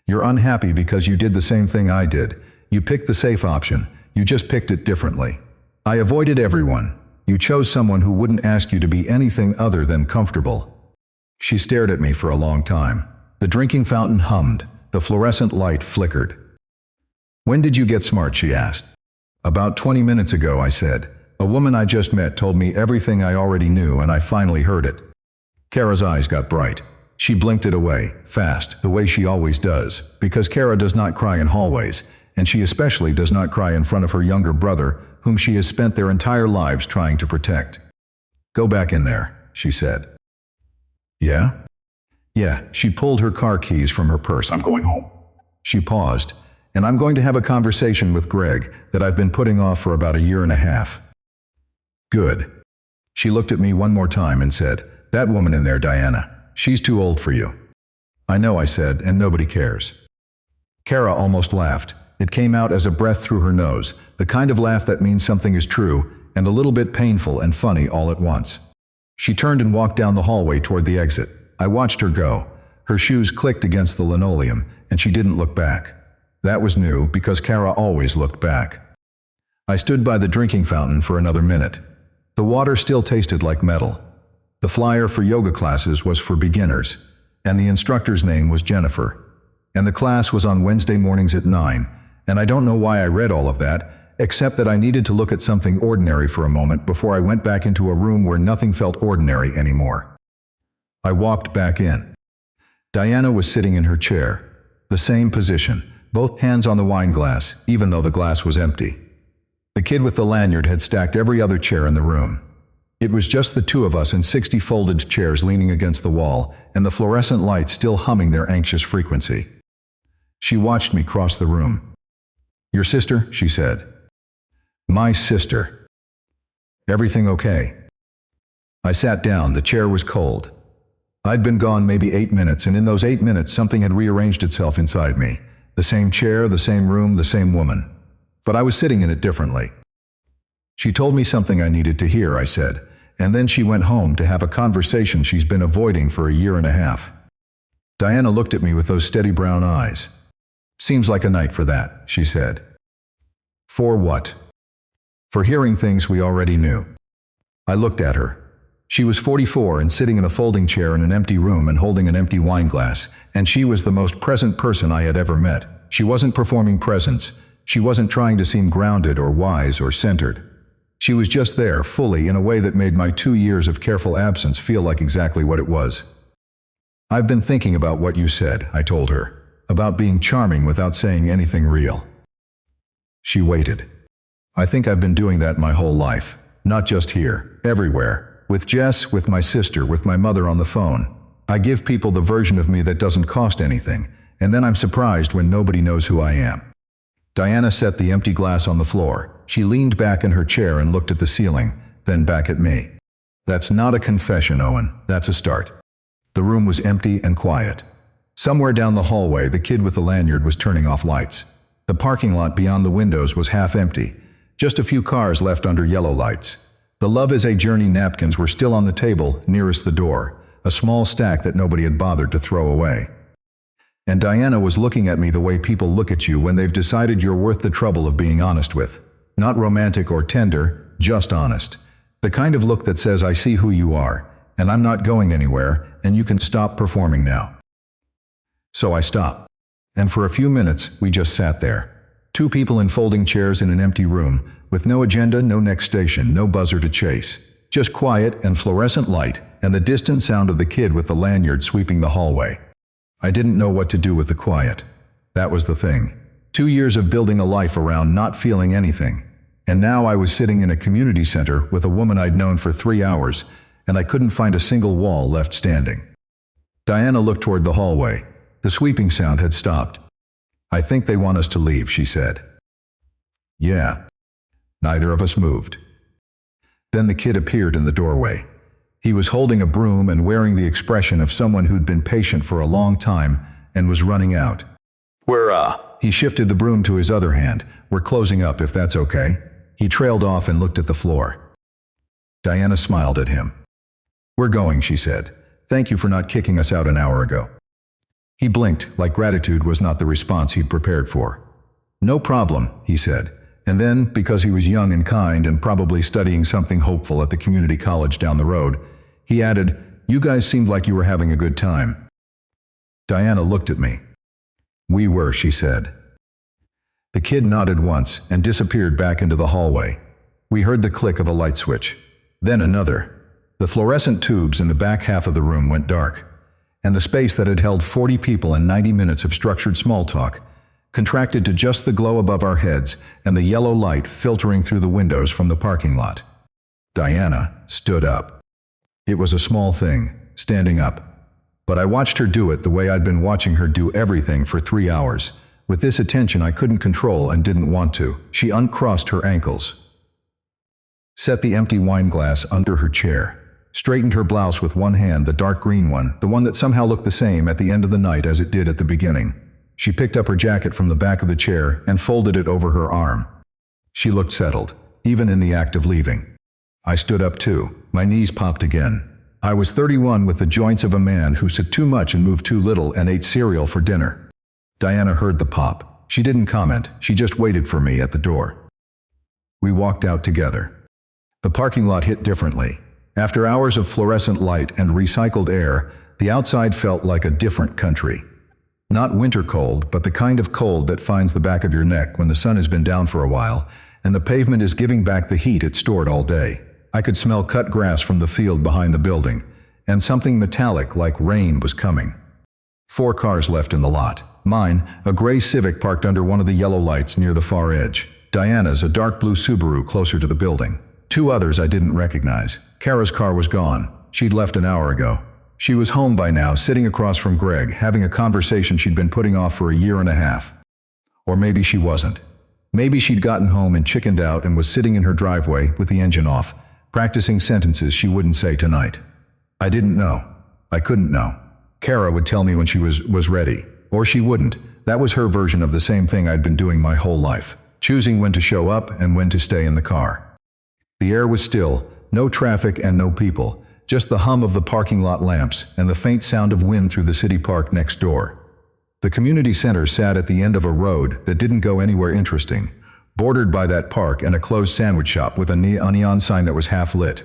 You're unhappy because you did the same thing I did. You picked the safe option. You just picked it differently. I avoided everyone. You chose someone who wouldn't ask you to be anything other than comfortable. She stared at me for a long time. The drinking fountain hummed. The fluorescent light flickered. When did you get smart, she asked. About 20 minutes ago, I said. A woman I just met told me everything I already knew, and I finally heard it. Kara's eyes got bright. She blinked it away, fast, the way she always does, because Kara does not cry in hallways, and she especially does not cry in front of her younger brother, whom she has spent their entire lives trying to protect. Go back in there, she said. Yeah? Yeah, she pulled her car keys from her purse. I'm going home. She paused, and I'm going to have a conversation with Greg that I've been putting off for about 1.5 years. Good. She looked at me one more time and said, that woman in there, Diana. She's too old for you. I know, I said, and nobody cares. Kara almost laughed. It came out as a breath through her nose, the kind of laugh that means something is true, and a little bit painful and funny all at once. She turned and walked down the hallway toward the exit. I watched her go. Her shoes clicked against the linoleum, and she didn't look back. That was new, because Kara always looked back. I stood by the drinking fountain for another minute. The water still tasted like metal. The flyer for yoga classes was for beginners, and the instructor's name was Jennifer. And the class was on Wednesday mornings at 9, and I don't know why I read all of that, except that I needed to look at something ordinary for a moment before I went back into a room where nothing felt ordinary anymore. I walked back in. Diana was sitting in her chair, the same position, both hands on the wine glass, even though the glass was empty. The kid with the lanyard had stacked every other chair in the room. It was just the two of us in 60 folded chairs leaning against the wall, and the fluorescent lights still humming their anxious frequency. She watched me cross the room. Your sister? She said. My sister. Everything okay? I sat down. The chair was cold. I'd been gone maybe 8 minutes, and in those 8 minutes something had rearranged itself inside me. The same chair, the same room, the same woman. But I was sitting in it differently. She told me something I needed to hear, I said, and then she went home to have a conversation she's been avoiding for 1.5 years. Diana looked at me with those steady brown eyes. Seems like a night for that, she said. For what? For hearing things we already knew. I looked at her. She was 44 and sitting in a folding chair in an empty room and holding an empty wine glass, and she was the most present person I had ever met. She wasn't performing presence. She wasn't trying to seem grounded or wise or centered. She was just there, fully, in a way that made my 2 years of careful absence feel like exactly what it was. "I've been thinking about what you said," I told her, "about being charming without saying anything real." She waited. "I think I've been doing that my whole life. Not just here, everywhere. With Jess, with my sister, with my mother on the phone. I give people the version of me that doesn't cost anything, and then I'm surprised when nobody knows who I am." Diana set the empty glass on the floor. She leaned back in her chair and looked at the ceiling, then back at me. "That's not a confession, Owen. That's a start." The room was empty and quiet. Somewhere down the hallway, the kid with the lanyard was turning off lights. The parking lot beyond the windows was half empty. Just a few cars left under yellow lights. The Love is a Journey napkins were still on the table nearest the door, a small stack that nobody had bothered to throw away. And Diana was looking at me the way people look at you when they've decided you're worth the trouble of being honest with. Not romantic or tender, just honest. The kind of look that says, "I see who you are, and I'm not going anywhere, and you can stop performing now." So I stopped. And for a few minutes, we just sat there. Two people in folding chairs in an empty room, with no agenda, no next station, no buzzer to chase. Just quiet and fluorescent light, and the distant sound of the kid with the lanyard sweeping the hallway. I didn't know what to do with the quiet. That was the thing. 2 years of building a life around not feeling anything. And now I was sitting in a community center with a woman I'd known for 3 hours, and I couldn't find a single wall left standing. Diana looked toward the hallway. The sweeping sound had stopped. "I think they want us to leave," she said. "Yeah." Neither of us moved. Then the kid appeared in the doorway. He was holding a broom and wearing the expression of someone who'd been patient for a long time and was running out. He shifted the broom to his other hand. "We're closing up, if that's okay." He trailed off and looked at the floor. Diana smiled at him. "We're going," she said. "Thank you for not kicking us out an hour ago." He blinked, like gratitude was not the response he'd prepared for. "No problem," he said. And then, because he was young and kind and probably studying something hopeful at the community college down the road, he added, "You guys seemed like you were having a good time." Diana looked at me. "We were," she said. The kid nodded once and disappeared back into the hallway. We heard the click of a light switch. Then another. The fluorescent tubes in the back half of the room went dark, and the space that had held 40 people and 90 minutes of structured small talk contracted to just the glow above our heads and the yellow light filtering through the windows from the parking lot. Diana stood up. It was a small thing, standing up. But I watched her do it the way I'd been watching her do everything for 3 hours. With this attention I couldn't control and didn't want to. She uncrossed her ankles, set the empty wine glass under her chair, straightened her blouse with one hand, the dark green one, the one that somehow looked the same at the end of the night as it did at the beginning. She picked up her jacket from the back of the chair and folded it over her arm. She looked settled, even in the act of leaving. I stood up too. My knees popped again. I was 31 with the joints of a man who said too much and moved too little and ate cereal for dinner. Diana heard the pop. She didn't comment. She just waited for me at the door. We walked out together. The parking lot hit differently. After hours of fluorescent light and recycled air, the outside felt like a different country. Not winter cold, but the kind of cold that finds the back of your neck when the sun has been down for a while, and the pavement is giving back the heat it stored all day. I could smell cut grass from the field behind the building, and something metallic like rain was coming. 4 cars left in the lot. Mine, a gray Civic parked under one of the yellow lights near the far edge. Diana's, a dark blue Subaru closer to the building. 2 others I didn't recognize. Kara's car was gone. She'd left an hour ago. She was home by now, sitting across from Greg, having a conversation she'd been putting off for a year and a half. Or maybe she wasn't. Maybe she'd gotten home and chickened out and was sitting in her driveway with the engine off, practicing sentences she wouldn't say tonight. I didn't know. I couldn't know. Kara would tell me when she was ready. Or she wouldn't. That was her version of the same thing I'd been doing my whole life, choosing when to show up and when to stay in the car. The air was still, no traffic and no people. Just the hum of the parking lot lamps and the faint sound of wind through the city park next door. The community center sat at the end of a road that didn't go anywhere interesting, bordered by that park and a closed sandwich shop with a neon sign that was half lit.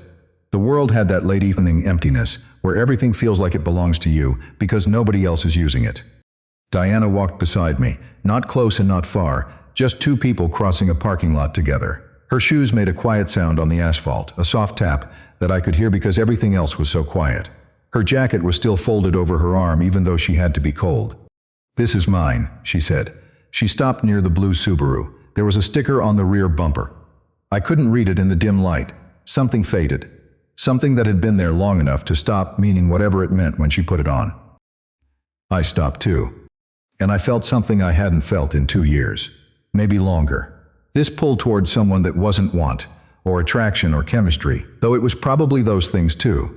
The world had that late evening emptiness where everything feels like it belongs to you because nobody else is using it. Diana walked beside me, not close and not far, just two people crossing a parking lot together. Her shoes made a quiet sound on the asphalt, a soft tap that I could hear because everything else was so quiet. Her jacket was still folded over her arm even though she had to be cold. "This is mine," she said. She stopped near the blue Subaru. There was a sticker on the rear bumper. I couldn't read it in the dim light. Something faded. Something that had been there long enough to stop meaning whatever it meant when she put it on. I stopped too. And I felt something I hadn't felt in 2 years. Maybe longer. This pull towards someone that wasn't want, or attraction or chemistry, though it was probably those things too.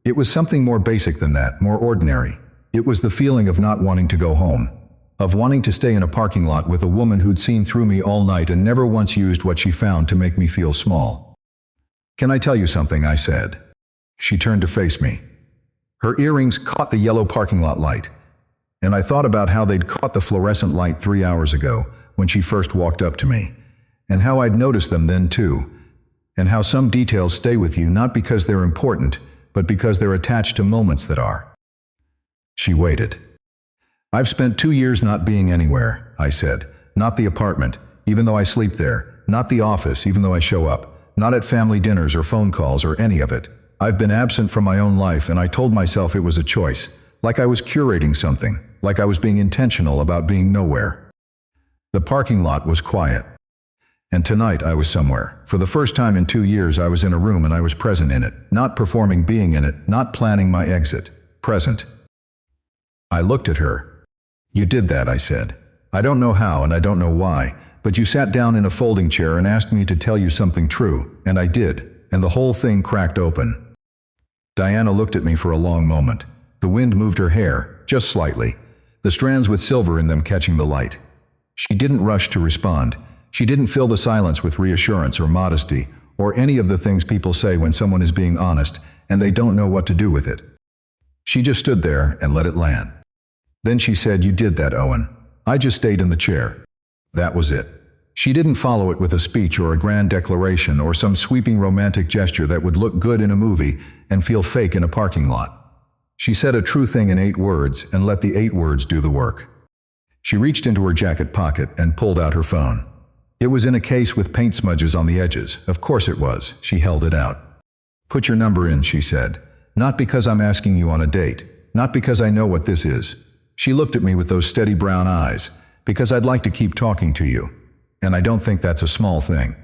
It was something more basic than that, more ordinary. It was the feeling of not wanting to go home. Of wanting to stay in a parking lot with a woman who'd seen through me all night and never once used what she found to make me feel small. "Can I tell you something?" I said. She turned to face me. Her earrings caught the yellow parking lot light. And I thought about how they'd caught the fluorescent light 3 hours ago when she first walked up to me. And how I'd noticed them then too. And how some details stay with you not because they're important, but because they're attached to moments that are. She waited. "I've spent 2 years not being anywhere," I said. "Not the apartment, even though I sleep there. Not the office, even though I show up. Not at family dinners or phone calls or any of it. I've been absent from my own life, and I told myself it was a choice. Like I was curating something. Like I was being intentional about being nowhere." The parking lot was quiet. And tonight I was somewhere. For the first time in 2 years I was in a room and I was present in it. Not performing being in it, not planning my exit. Present. I looked at her. "You did that," I said. "I don't know how and I don't know why, but you sat down in a folding chair and asked me to tell you something true, and I did, and the whole thing cracked open." Diana looked at me for a long moment. The wind moved her hair, just slightly, the strands with silver in them catching the light. She didn't rush to respond. She didn't fill the silence with reassurance or modesty, or any of the things people say when someone is being honest and they don't know what to do with it. She just stood there and let it land. Then she said, "You did that, Owen." I just stayed in the chair. That was it. She didn't follow it with a speech or a grand declaration or some sweeping romantic gesture that would look good in a movie and feel fake in a parking lot. She said a true thing in 8 words and let the 8 words do the work. She reached into her jacket pocket and pulled out her phone. It was in a case with paint smudges on the edges. Of course it was. She held it out. "Put your number in," she said. "Not because I'm asking you on a date. Not because I know what this is." She looked at me with those steady brown eyes. "Because I'd like to keep talking to you. And I don't think that's a small thing."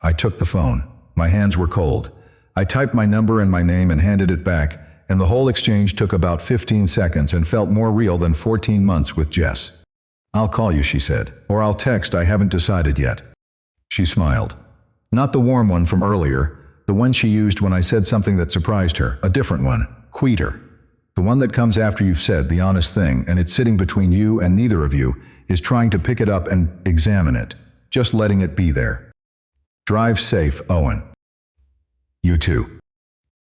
I took the phone. My hands were cold. I typed my number and my name and handed it back, and the whole exchange took about 15 seconds and felt more real than 14 months with Jess. "I'll call you," she said. "Or I'll text, I haven't decided yet." She smiled. Not the warm one from earlier, the one she used when I said something that surprised her, a different one, quieter. The one that comes after you've said the honest thing and it's sitting between you and neither of you is trying to pick it up and examine it, just letting it be there. "Drive safe, Owen." "You too."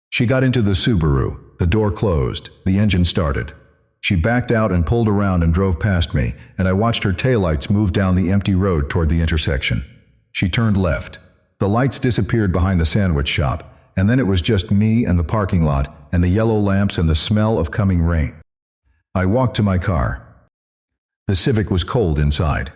She got into the Subaru. The door closed. The engine started. She backed out and pulled around and drove past me, and I watched her taillights move down the empty road toward the intersection. She turned left. The lights disappeared behind the sandwich shop, and then it was just me and the parking lot and the yellow lamps and the smell of coming rain. I walked to my car. The Civic was cold inside.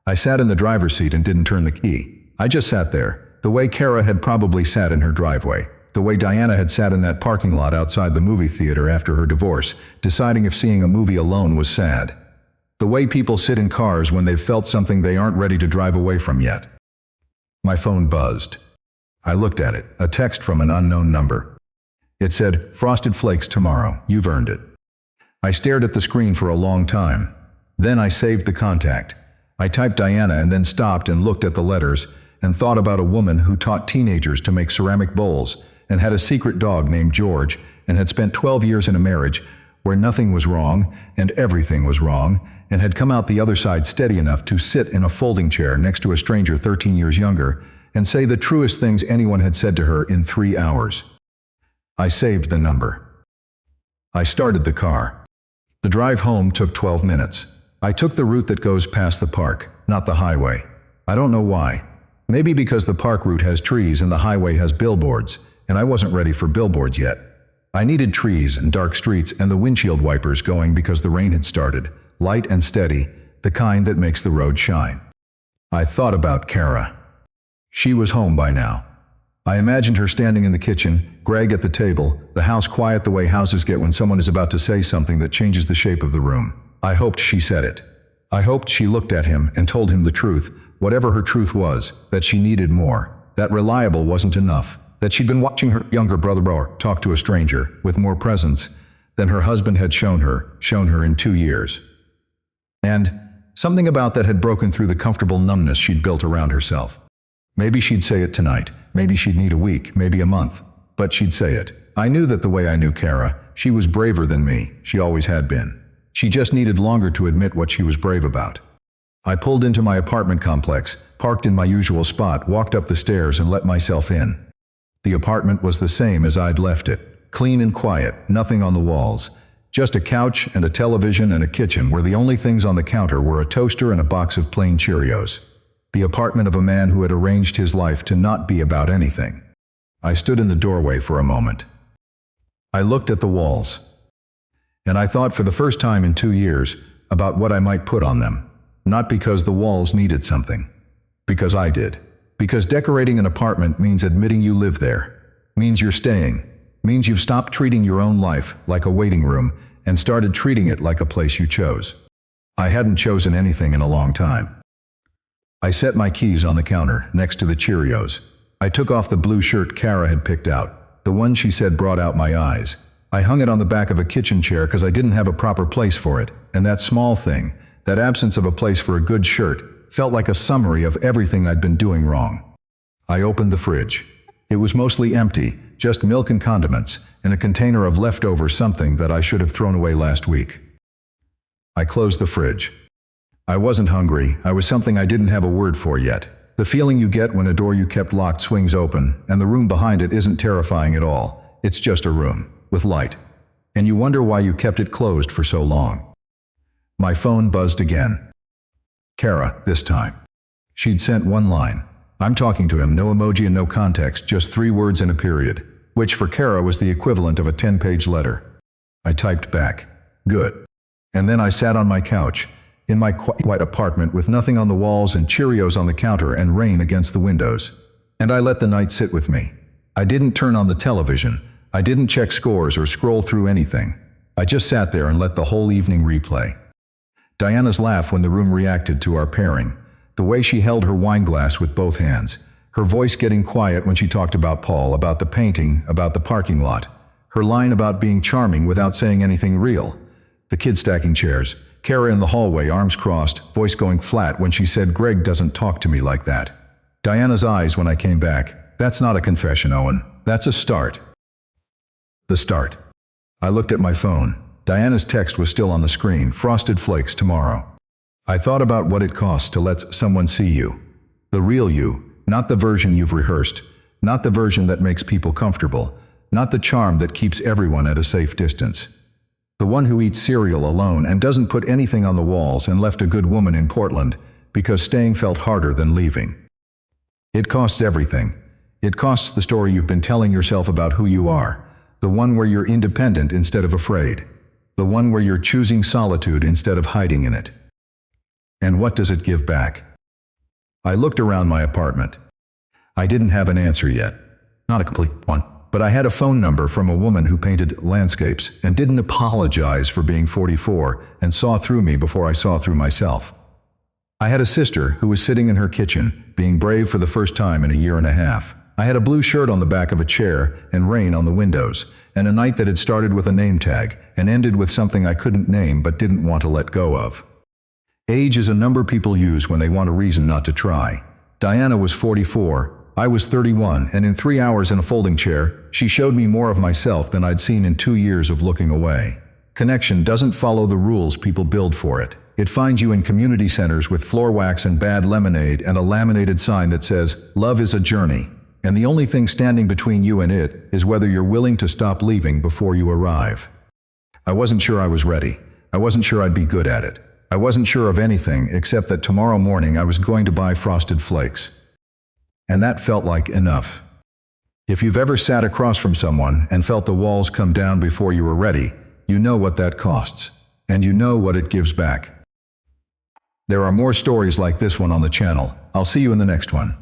I sat in the driver's seat and didn't turn the key. I just sat there, the way Kara had probably sat in her driveway. The way Diana had sat in that parking lot outside the movie theater after her divorce, deciding if seeing a movie alone was sad. The way people sit in cars when they've felt something they aren't ready to drive away from yet. My phone buzzed. I looked at it, a text from an unknown number. It said, "Frosted Flakes tomorrow, you've earned it." I stared at the screen for a long time. Then I saved the contact. I typed Diana and then stopped and looked at the letters and thought about a woman who taught teenagers to make ceramic bowls and had a secret dog named George, and had spent 12 years in a marriage where nothing was wrong and everything was wrong, and had come out the other side steady enough to sit in a folding chair next to a stranger 13 years younger and say the truest things anyone had said to her in 3 hours. I saved the number. I started the car. The drive home took 12 minutes. I took the route that goes past the park, not the highway. I don't know why. Maybe because the park route has trees and the highway has billboards, and I wasn't ready for billboards yet. I needed trees and dark streets and the windshield wipers going because the rain had started, light and steady, the kind that makes the road shine. I thought about Kara. She was home by now. I imagined her standing in the kitchen, Greg at the table, the house quiet the way houses get when someone is about to say something that changes the shape of the room. I hoped she said it. I hoped she looked at him and told him the truth, whatever her truth was, that she needed more, that reliable wasn't enough, that she'd been watching her younger brother talk to a stranger with more presence than her husband had shown her in 2 years. And something about that had broken through the comfortable numbness she'd built around herself. Maybe she'd say it tonight, maybe she'd need a week, maybe a month, but she'd say it. I knew that the way I knew Kara, she was braver than me, she always had been. She just needed longer to admit what she was brave about. I pulled into my apartment complex, parked in my usual spot, walked up the stairs and let myself in. The apartment was the same as I'd left it, clean and quiet, nothing on the walls. Just a couch and a television and a kitchen where the only things on the counter were a toaster and a box of plain Cheerios. The apartment of a man who had arranged his life to not be about anything. I stood in the doorway for a moment. I looked at the walls. And I thought for the first time in 2 years about what I might put on them. Not because the walls needed something. Because I did. Because decorating an apartment means admitting you live there. Means you're staying. Means you've stopped treating your own life like a waiting room and started treating it like a place you chose. I hadn't chosen anything in a long time. I set my keys on the counter next to the Cheerios. I took off the blue shirt Kara had picked out, the one she said brought out my eyes. I hung it on the back of a kitchen chair because I didn't have a proper place for it, and that small thing, that absence of a place for a good shirt, felt like a summary of everything I'd been doing wrong. I opened the fridge. It was mostly empty, just milk and condiments, and a container of leftover something that I should have thrown away last week. I closed the fridge. I wasn't hungry, I was something I didn't have a word for yet. The feeling you get when a door you kept locked swings open, and the room behind it isn't terrifying at all. It's just a room, with light. And you wonder why you kept it closed for so long. My phone buzzed again. Kara, this time. She'd sent one line. I'm talking to him, no emoji and no context, just 3 words and a period, which for Kara was the equivalent of a 10-page letter. I typed back, good. And then I sat on my couch, in my quiet apartment with nothing on the walls and Cheerios on the counter and rain against the windows. And I let the night sit with me. I didn't turn on the television. I didn't check scores or scroll through anything. I just sat there and let the whole evening replay. Diana's laugh when the room reacted to our pairing. The way she held her wine glass with both hands. Her voice getting quiet when she talked about Paul, about the painting, about the parking lot. Her line about being charming without saying anything real. The kids stacking chairs. Kara in the hallway, arms crossed, voice going flat when she said, Greg doesn't talk to me like that. Diana's eyes when I came back. That's not a confession, Owen. That's a start. The start. I looked at my phone. Diana's text was still on the screen, frosted flakes tomorrow. I thought about what it costs to let someone see you. The real you, not the version you've rehearsed, not the version that makes people comfortable, not the charm that keeps everyone at a safe distance. The one who eats cereal alone and doesn't put anything on the walls and left a good woman in Portland because staying felt harder than leaving. It costs everything. It costs the story you've been telling yourself about who you are, the one where you're independent instead of afraid, the one where you're choosing solitude instead of hiding in it. And what does it give back? I looked around my apartment. I didn't have an answer yet. Not a complete one. But I had a phone number from a woman who painted landscapes and didn't apologize for being 44 and saw through me before I saw through myself. I had a sister who was sitting in her kitchen, being brave for the first time in a year and a half. I had a blue shirt on the back of a chair and rain on the windows, and a night that had started with a name tag and ended with something I couldn't name but didn't want to let go of. Age is a number people use when they want a reason not to try. Diana was 44. I was 31, and in 3 hours in a folding chair, she showed me more of myself than I'd seen in 2 years of looking away. Connection doesn't follow the rules people build for it. It finds you in community centers with floor wax and bad lemonade and a laminated sign that says, "Love is a journey," and the only thing standing between you and it is whether you're willing to stop leaving before you arrive. I wasn't sure I was ready. I wasn't sure I'd be good at it. I wasn't sure of anything except that tomorrow morning I was going to buy Frosted Flakes. And that felt like enough. If you've ever sat across from someone and felt the walls come down before you were ready, you know what that costs. and you know what it gives back. There are more stories like this one on the channel. I'll see you in the next one.